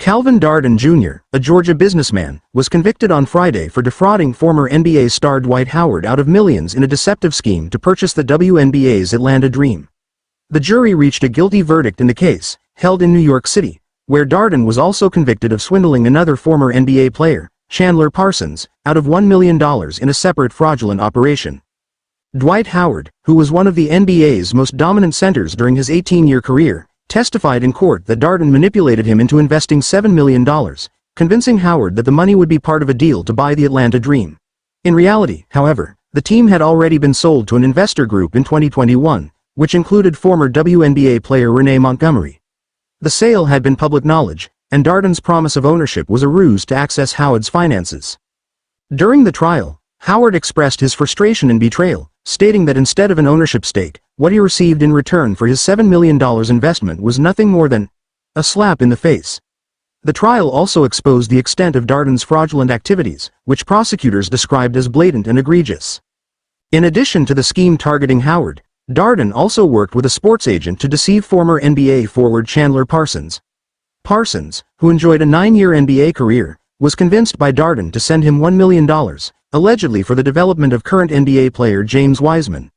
Darden Jr., a Georgia businessman, was convicted on Friday for defrauding former NBA star Dwight Howard out of millions in a deceptive scheme to purchase the WNBA's Atlanta Dream. The jury reached a guilty verdict in the case, held in New York City, where Darden was also convicted of swindling another former NBA player, Chandler Parsons, out of $1 million in a separate fraudulent operation. Dwight Howard, who was one of the NBA's most dominant centers during his 18-year career, testified in court that Darden manipulated him into investing $7 million, convincing Howard that the money would be part of a deal to buy the Atlanta Dream. In reality, however, the team had already been sold to an investor group in 2021, which included former WNBA player Renee Montgomery. The sale had been public knowledge, and Darden's promise of ownership was a ruse to access Howard's finances. During the trial, Howard expressed his frustration and betrayal, stating that instead of an ownership stake, what he received in return for his $7 million investment was nothing more than a slap in the face. The trial also exposed the extent of Darden's fraudulent activities, which prosecutors described as blatant and egregious. In addition to the scheme targeting Howard, Darden also worked with a sports agent to deceive former NBA forward Chandler Parsons. Parsons, who enjoyed a 9-year NBA career, was convinced by Darden to send him $1 million, allegedly for the development of current NBA player James Wiseman.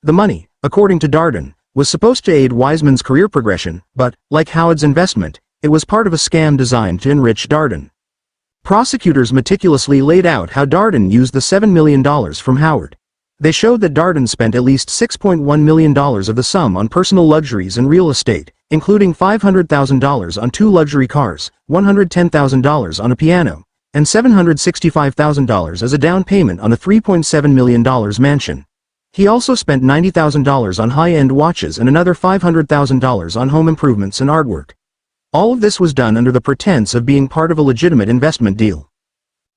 The money, according to Darden, was supposed to aid Wiseman's career progression, but, like Howard's investment, it was part of a scam designed to enrich Darden. Prosecutors meticulously laid out how Darden used the $7 million from Howard. They showed that Darden spent at least $6.1 million of the sum on personal luxuries and real estate, including $500,000 on 2 luxury cars, $110,000 on a piano, and $765,000 as a down payment on a $3.7 million mansion. He also spent $90,000 on high-end watches and another $500,000 on home improvements and artwork. All of this was done under the pretense of being part of a legitimate investment deal.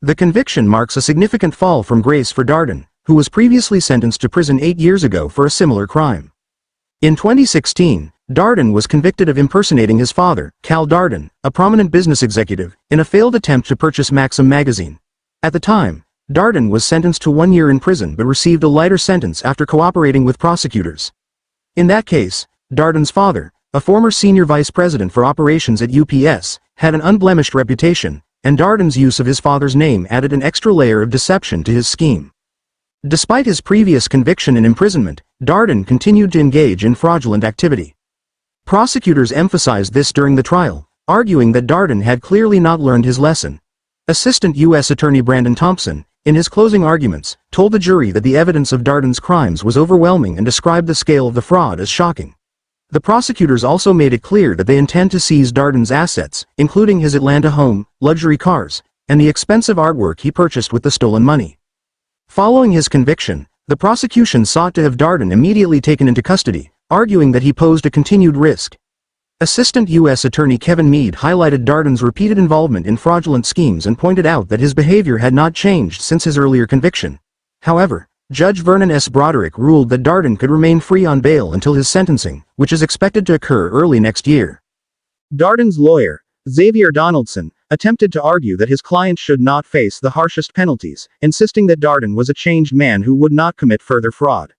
The conviction marks a significant fall from grace for Darden, who was previously sentenced to prison 8 years ago for a similar crime. In 2016, Darden was convicted of impersonating his father, Cal Darden, a prominent business executive, in a failed attempt to purchase Maxim magazine. At the time, Darden was sentenced to 1 year in prison but received a lighter sentence after cooperating with prosecutors. In that case, Darden's father, a former senior vice president for operations at UPS, had an unblemished reputation, and Darden's use of his father's name added an extra layer of deception to his scheme. Despite his previous conviction and imprisonment, Darden continued to engage in fraudulent activity. Prosecutors emphasized this during the trial, arguing that Darden had clearly not learned his lesson. Assistant U.S. Attorney Brandon Thompson, in his closing arguments, told the jury that the evidence of Darden's crimes was overwhelming and described the scale of the fraud as shocking. The prosecutors also made it clear that they intend to seize Darden's assets, including his Atlanta home, luxury cars, and the expensive artwork he purchased with the stolen money. Following his conviction, the prosecution sought to have Darden immediately taken into custody, arguing that he posed a continued risk. Assistant U.S. Attorney Kevin Meade highlighted Darden's repeated involvement in fraudulent schemes and pointed out that his behavior had not changed since his earlier conviction. However, Judge Vernon S. Broderick ruled that Darden could remain free on bail until his sentencing, which is expected to occur early next year. Darden's lawyer, Xavier Donaldson, attempted to argue that his client should not face the harshest penalties, insisting that Darden was a changed man who would not commit further fraud.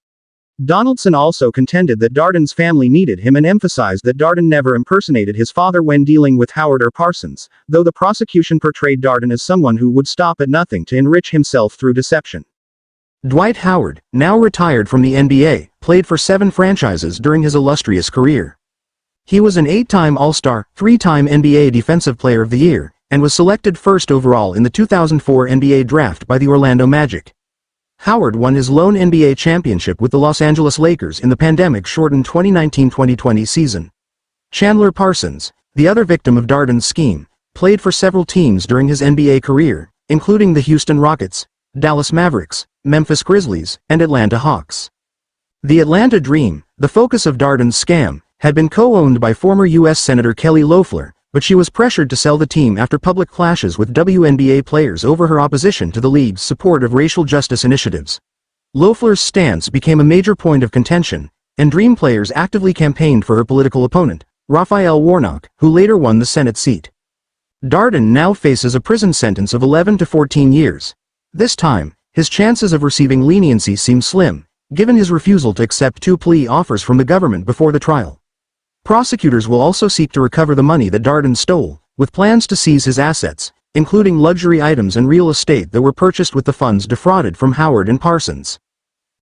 Donaldson also contended that Darden's family needed him and emphasized that Darden never impersonated his father when dealing with Howard or Parsons, though the prosecution portrayed Darden as someone who would stop at nothing to enrich himself through deception. Dwight Howard, now retired from the NBA, played for 7 franchises during his illustrious career. He was an 8-time All-Star, 3-time NBA Defensive Player of the Year, and was selected first overall in the 2004 NBA Draft by the Orlando Magic. Howard won his lone NBA championship with the Los Angeles Lakers in the pandemic-shortened 2019-2020 season. Chandler Parsons, the other victim of Darden's scheme, played for several teams during his NBA career, including the Houston Rockets, Dallas Mavericks, Memphis Grizzlies, and Atlanta Hawks. The Atlanta Dream, the focus of Darden's scam, had been co-owned by former U.S. Senator Kelly Loeffler, but she was pressured to sell the team after public clashes with WNBA players over her opposition to the league's support of racial justice initiatives. Loeffler's stance became a major point of contention, and Dream players actively campaigned for her political opponent, Raphael Warnock, who later won the Senate seat. Darden now faces a prison sentence of 11 to 14 years. This time, his chances of receiving leniency seem slim, given his refusal to accept 2 plea offers from the government before the trial. Prosecutors will also seek to recover the money that Darden stole, with plans to seize his assets, including luxury items and real estate that were purchased with the funds defrauded from Howard and Parsons.